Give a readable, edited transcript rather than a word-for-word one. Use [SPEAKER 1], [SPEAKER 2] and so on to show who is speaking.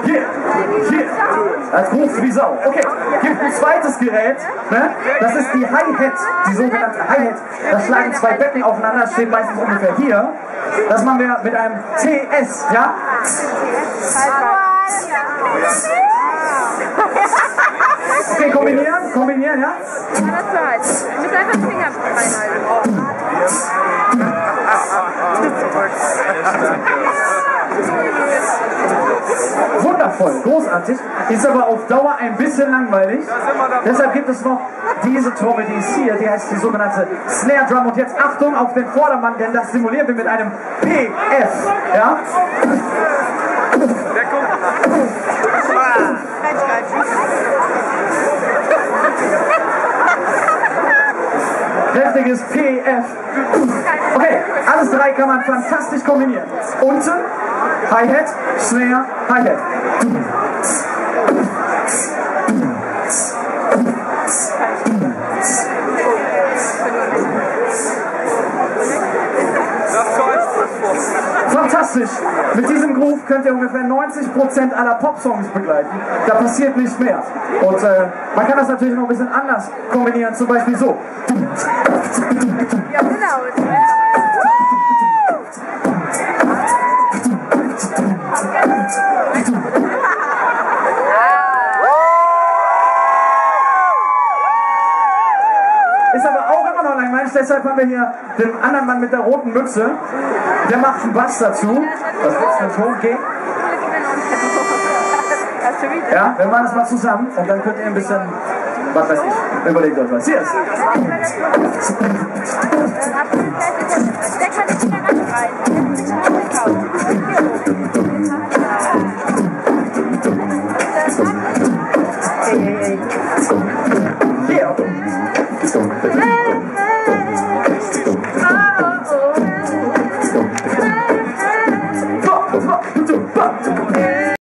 [SPEAKER 1] Hier. Das ruft wie Sau. Okay, gibt ein zweites Gerät. Ne? Das ist die Hi-Hat, die sogenannte Hi-Hat. Da schlagen zwei Becken aufeinander, das steht meistens ungefähr hier. Das machen wir mit einem TS, ja? Okay, kombinieren, ja?
[SPEAKER 2] Du musst einfach den Finger reinhalten.
[SPEAKER 1] Wundervoll, großartig, ist aber auf Dauer ein bisschen langweilig. Deshalb gibt es noch diese Trommel, die ist hier, die heißt die sogenannte Snare Drum. Und jetzt Achtung auf den Vordermann, denn das simulieren wir mit einem PF. Ja? Kräftiges PF. Okay, alles drei kann man fantastisch kombinieren. Unten, Hi-Hat, Snare, Hi-Hat. Fantastisch! Mit diesem Groove könnt ihr ungefähr 90% aller Popsongs begleiten. Da passiert nicht mehr. Und man kann das natürlich noch ein bisschen anders kombinieren, zum Beispiel so.
[SPEAKER 2] Ja, genau.
[SPEAKER 1] Ist aber auch immer noch langweilig, deshalb haben wir hier den anderen Mann mit der roten Mütze. Der macht einen Bass dazu. Was willst du denn Ton gehen? Ja, wir machen das mal zusammen und dann könnt ihr ein bisschen, was weiß ich, überlegt euch was. Hier ist. Hier.